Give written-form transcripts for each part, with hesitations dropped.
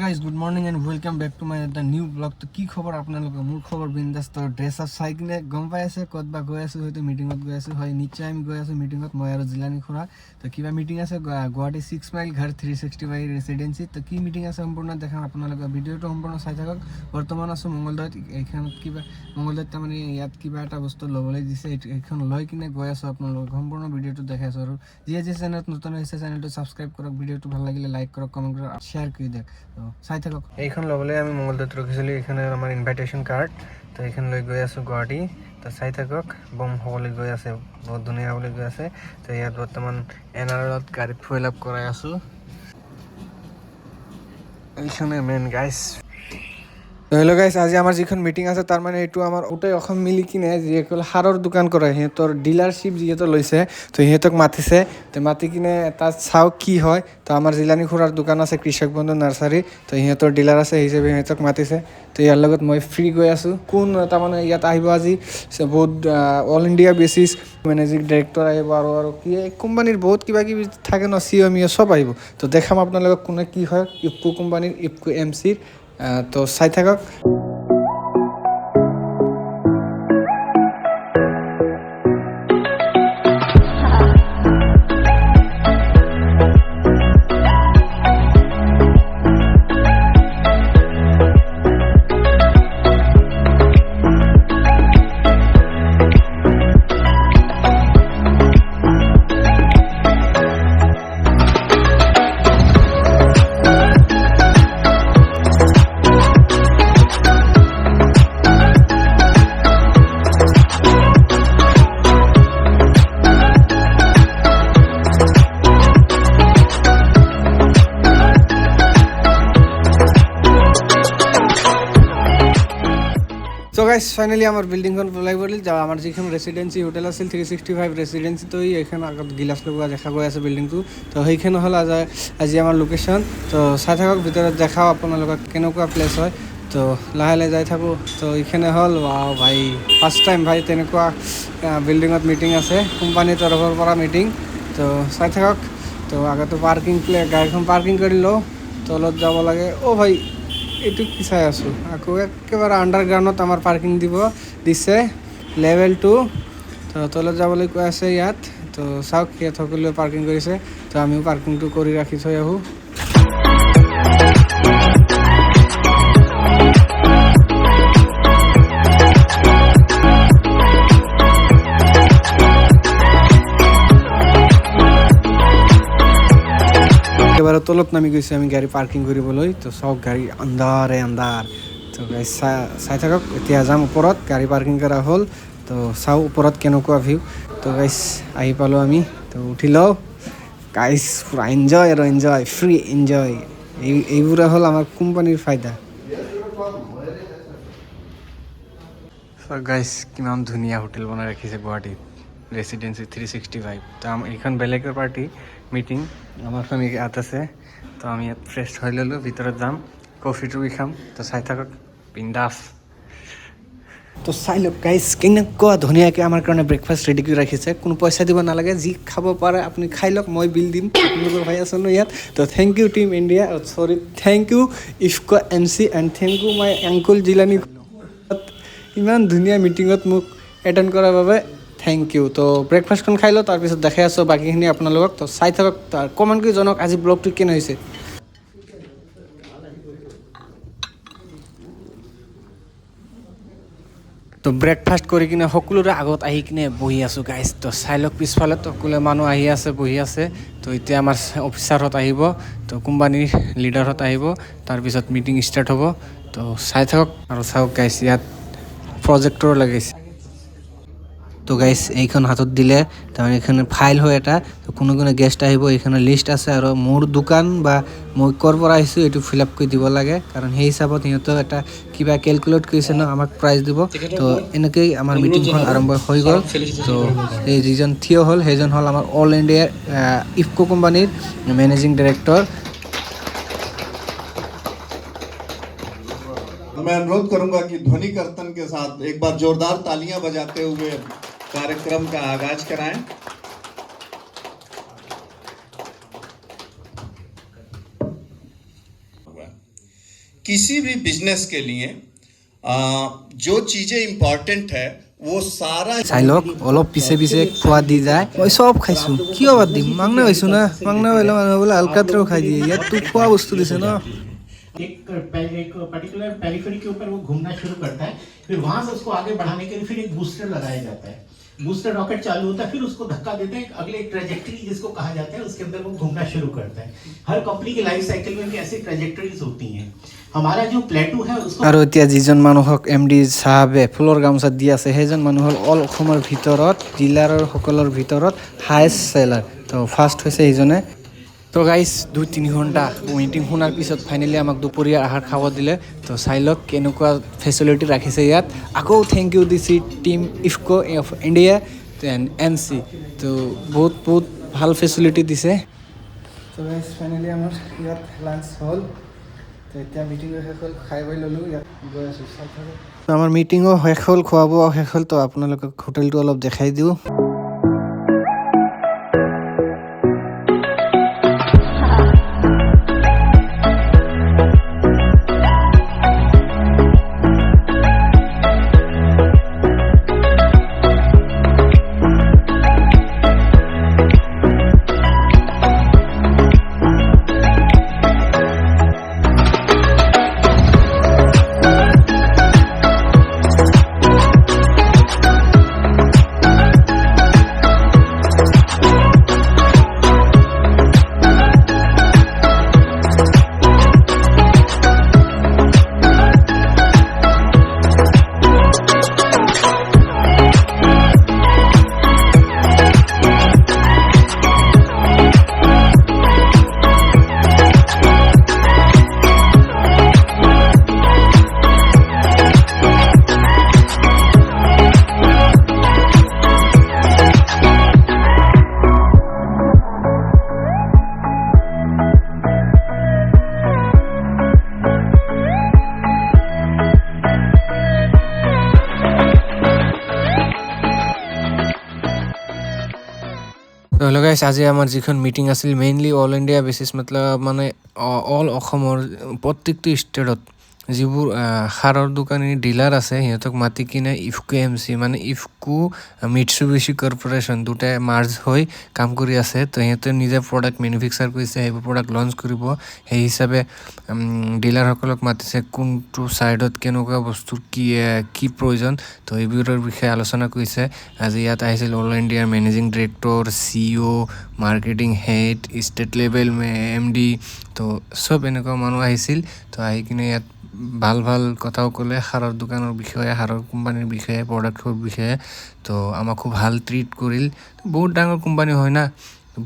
Guys good morning and welcome back to my এটা new blog. তো কি খবৰ আপোনালোকৰ? মোৰ খবৰ বিন্দাছ। তো ড্ৰেছ আপ চাই কিনে গম পাই আছে ক'ত বা গৈ আছোঁ, হয়তো মিটিঙত গৈ আছোঁ। হয়, নিশ্চয় আমি গৈ আছোঁ মিটিঙত, মই আৰু জিলানী খুৰা। তো কিবা মিটিং আছে গুৱাহাটী 6 মাইল ঘৰ 365 ৰেচিডেঞ্চি। তো কি মিটিং আছে সম্পূৰ্ণ দেখাম আপোনালোকে, ভিডিঅ'টো সম্পূৰ্ণ চাই থাকক। বৰ্তমান আছোঁ মংগলদৈত। এইখনত কিবা মংগলদৈত তাৰমানে ইয়াত কিবা এটা বস্তু ল'বলৈ দিছে, এইখন লৈ কিনে গৈ আছোঁ আপোনালোকক। সম্পূৰ্ণ ভিডিঅ'টো দেখাই আছোঁ। আৰু যিয়ে চেনেলত নতুন হৈছে চেনেলটো ছাবস্ক্ৰাইব কৰক, ভিডিঅ'টো ভাল লাগিলে লাইক কৰক, কমেণ্ট কৰক, শ্বেয়াৰ কৰি দিয়ক। তো চাই থাকক। এইখন ল'বলৈ আমি মংগলদৈত ৰখিছিলোঁ, এইখনে আমাৰ ইনভাইটেশ্যন কাৰ্ড। তো এইখন লৈ গৈ আছোঁ গুৱাহাটী। তো চাই থাকক, বম হ'বলৈ গৈ আছে, বহুত ধুনীয়া হ'বলৈ গৈ আছে। তো ইয়াত বৰ্তমান এনআৰত গাড়ীত ফুয়েল আপ কৰাই আছোঁ। এইখনে মেইন গাইজ। হেল্ল' গাইজ, আজি আমাৰ যিখন মিটিং আছে তাৰমানে এইটো আমাৰ গোটেই অসম মিলি কিনে যিসকল সাৰৰ দোকান কৰে সিহঁতৰ ডিলাৰশ্বিপ যিহেতু লৈছে, তো সিহঁতক মাতিছে। তো মাতি কিনে তাত চাওক কি হয়। তো আমাৰ জিলানী খুৰাৰ দোকান আছে কৃষক বন্ধু নাৰ্চাৰী, তো সিহঁতৰ ডিলাৰ আছে, সেই হিচাপে সিহঁতক মাতিছে। তো ইয়াৰ লগত মই ফ্ৰী গৈ আছোঁ। কোন তাৰমানে ইয়াত আহিব আজি বহুত all India basis managing director আহিব, আৰু কি কোম্পানীৰ বহুত কিবা কিবি থাকে ন, CEO চব আহিব। তো দেখাম আপোনালোকক কোনে কি হয় ইফকো কোম্পানীৰ, ইফকো MCৰ। তো চাই থাকক। তো গাইজ ফাইনেলি আমাৰ বিল্ডিংখন ওলাই পৰিল। আমাৰ যিখন ৰেচিডেঞ্চি হোটেল আছিল 365 ৰেচিডেঞ্চি, তো এইখন আগত গিলাচ লগোৱা দেখা গৈ আছে বিল্ডিংটো। তো সেইখন হ'ল আজি আমাৰ লোকেশ্যন। তো চাই থাকক, ভিতৰত দেখাওঁ আপোনালোকক কেনেকুৱা প্লেচ হয়। তো লাহে লাহে যাই থাকোঁ। তো এইখানে হ'ল ভাই ফাৰ্ষ্ট টাইম ভাই তেনেকুৱা বিল্ডিঙত মিটিং আছে, কোম্পানীৰ তৰফৰ পৰা মিটিং। তো চাই থাকক। তো আগতে গাড়ীখন পাৰ্কিং কৰি লওঁ, তলত যাব লাগে। অ' ভাই এইটো কি চাই আছোঁ, আকৌ একেবাৰে আণ্ডাৰগ্ৰাউণ্ডত আমাৰ পাৰ্কিং দিছে লেভেল 2। তো তলত যাবলৈ কৈ আছে ইয়াত। তো চাওক ইয়াত সকলোৱে পাৰ্কিং কৰিছে, তো আমিও পাৰ্কিংটো কৰি ৰাখি থৈ আহোঁ। একেবাৰে তলত নামি গৈছে আমি গাড়ী পাৰ্কিং কৰিবলৈ। তো চব গাড়ী আন্ধাৰ। তো গাড়ী চাই থাকক। এতিয়া যাম ওপৰত, গাড়ী পাৰ্কিং কৰা হ'ল। তো চাওঁ ওপৰত কেনেকুৱা ভিউ। তো গাইজ আহি পালোঁ আমি, তো উঠি লওঁ গাইজ, পুৰা এনজয় আৰু এনজয়, ফ্ৰী এনজয়। এইবোৰে হ'ল আমাৰ কোম্পানীৰ ফাইদা। গাইজ কিমান ধুনীয়া হোটেল বনাই ৰাখিছে গুৱাহাটীত, ৰেচিডেঞ্চি 365। তো এইখন বেলেগৰ পাৰ্টি মিটিং, আমাৰ ফেমিলি ইয়াত আছে। তো আমি ইয়াত ফ্ৰেছ হৈ ল'লোঁ, ভিতৰত যাম, কফিটো খাম। তো চাই থাকক বিন্দাছ। তো চাই লওক গাইজ কেনেকুৱা ধুনীয়াকৈ আমাৰ কাৰণে ব্ৰেকফাষ্ট ৰেডি কৰি ৰাখিছে। কোনো পইচা দিব নালাগে, যি খাব পাৰে আপুনি খাই লওক, মই বিল দিম। আপোনালোকৰ ভাই আছে ন ইয়াত। তো thank you team India, thank you IFFCO MC and thank you my uncle Jilani. ইমান ধুনীয়া মিটিঙত মোক এটেণ্ড কৰাৰ বাবে থেংক ইউ। তো ব্ৰেকফাষ্টখন খাই লওঁ, তাৰপিছত দেখাই আছোঁ বাকীখিনি আপোনালোকক। তো চাই থাকক, কমেণ্ট কৰি জনাওক আজি ব্লগটো কেনে হৈছে। তো ব্ৰেকফাষ্ট কৰি কিনে সকলোৰে আগত আহি কিনে বহি আছোঁ গাইজ। তো চাই লওক পিছফালে সকলোৱে মানুহ আহি আছে, বহি আছে। তো এতিয়া আমাৰ অফিচাৰহঁত আহিব, তো কোম্পানীৰ লিডাৰহঁত আহিব, তাৰপিছত মিটিং ষ্টাৰ্ট হ'ব। তো চাই থাকক আৰু চাওক গাইজ, ইয়াত প্ৰজেক্টৰ লগাইছে। তো গাইজ এইখন হাতত দিলে তাৰমানে এইখন ফাইল হয় এটা। তো কোনো গেষ্ট আহিব, এইখনৰ লিষ্ট আছে, আৰু মোৰ দোকান বা মই ক'ৰ পৰা আহিছোঁ এইটো ফিল আপ কৰি দিব লাগে, কাৰণ সেই হিচাপত সিহঁতেও এটা কিবা কেলকুলেট কৰিছে ন, আমাক প্ৰাইজ দিব। তো এনেকৈয়ে আমাৰ মিটিংখন আৰম্ভ হৈ গ'ল। তো এই যিজন থিয় হ'ল সেইজন হ'ল আমাৰ অল ইণ্ডিয়া ইফকো কোম্পানীৰ মেনেজিং ডাইৰেক্টৰ। मैं अनुरोध करूंगा कि ध्वनि कीर्तन के साथ एक बार जोरदार तालियां बजाते हुए कार्यक्रम का आगाज कराएं। किसी भी बिजनेस के लिए जो चीजें इंपॉर्टेंट है वो सारा চাই লওক অলপ পিছে পিছে খোৱা দি যায় মই চব খাইছোঁ কিয় বাদ দিম মাংনা হৈছোঁ না মাংনা হ'লে মানুহে বোলে আলকাত্ৰাও খাই দিয়ে ইয়াততো খোৱা বস্তু দিছে ন एक पर्टिकुलर पेरिफेरी के ऊपर वो घूमना शुरू करता है, फिर वहां से उसको आगे बढ़ाने के लिए फिर एक बूस्टर लगाया जाता है। बूस्टर रॉकेट चालू होता है, फिर उसको धक्का देते हैं, अगले एक ट्रेजेक्टरी जिसको कहा जाता है उसके अंदर वो घूमना शुरू करता है। हर कंपनी की लाइफ साइकिल में भी ऐसी ट्रेजेक्टरीज होती हैं। हमारा जो प्लेटू है उसको আৰু এতিয়া যিজন মানুহক MD চাহাবে ফুলৰ গামোচা দি আছে সেইজন মানুহ হ'ল অল অসমৰ ভিতৰত ডিলাৰসকলৰ ভিতৰত হায়েষ্ট চেলাৰ তো ফাৰ্ষ্ট হৈছে এইজনে তো গাইজ 2-3 ঘণ্টা মিটিং শুনাৰ পিছত ফাইনেলি আমাক দুপৰীয়াৰ আহাৰ খাব দিলে তো চাই লওক কেনেকুৱা ফেচিলিটি ৰাখিছে ইয়াত আকৌ থেংক ইউ দিছি team IFFCO of India and MC তো বহুত ভাল ফেচিলিটি দিছে তো গাইজ ফাইনেলি আমাৰ ইয়াত লাঞ্চ হ'ল তো এতিয়া মিটিঙো শেষ হ'ল খাই বৈ ল'লোঁ ইয়াত গৈ আছোঁ তো আমাৰ মিটিঙো শেষ হ'ল খোৱা বোৱা শেষ হ'ল তো আপোনালোকক হোটেলটো অলপ দেখাই দিওঁ তো হেল্ল' গাইছ আজি আমাৰ যিখন মিটিং আছিল মেইনলি অল ইণ্ডিয়া বেচিছ মতলব মানে অল অসমৰ প্ৰত্যেকটো ষ্টেটত যিবোৰ সাৰৰ দোকানী ডিলাৰ আছে সিহঁতক মাতি কিনে ইফকো MC মানে ইফকো মিটছুবিশি কৰ্পৰেশ্যন দুটাই মাৰ্জ হৈ কাম কৰি আছে তো সিহঁতে নিজে প্ৰডাক্ট মেনুফেকচাৰ কৰিছে সেইবোৰ প্ৰডাক্ট লঞ্চ কৰিব সেই হিচাপে ডিলাৰসকলক মাতিছে কোনটো ছাইডত কেনেকুৱা বস্তুৰ কি প্ৰয়োজন তো এইবোৰৰ বিষয়ে আলোচনা কৰিছে আজি ইয়াত আহিছিল অল ইণ্ডিয়াৰ managing director CEO marketing head state level MD তো চব এনেকুৱা মানুহ আহিছিল তো আহি কিনে ইয়াত ভাল কথাও ক'লে সাৰৰ দোকানৰ বিষয়ে সাৰৰ কোম্পানীৰ বিষয়ে প্ৰডাক্টৰ বিষয়ে তো আমাক খুব ভাল ট্ৰিট কৰিল বহুত ডাঙৰ কোম্পানী হয় না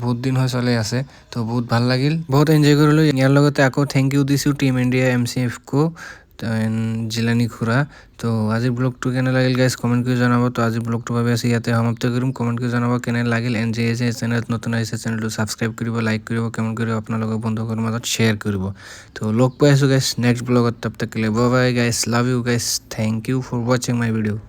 বহুত দিন হৈ চলে আছে তো বহুত ভাল লাগিল বহুত এনজয় কৰিলোঁ ইয়াৰ লগতে আকৌ থেংক ইউ দিছোঁ team India MC IFFCO Jilani খুৰা তো আজিৰ ব্লগটো কেনে লাগিল গাইজ কমেণ্ট কৰি জনাব তো আজিৰ ব্লগটো ভাবি আছে ইয়াতে সমাপ্ত কৰিম কমেণ্ট কৰি জনাব কেনে লাগিল চেনেলত নতুন আহিছে চেনেলটো ছাবস্ক্ৰাইব কৰিব লাইক কৰিব কমেণ্ট কৰিব আপোনালোকৰ বন্ধুসকলৰ মাজত শ্বেয়াৰ কৰিব তো লগ পাই আছোঁ গাইজ নেক্সট ব্লগত তব তক কে লিয়ে bye bye guys love you guys thank you for ৱাচিং মাই ভিডিঅ'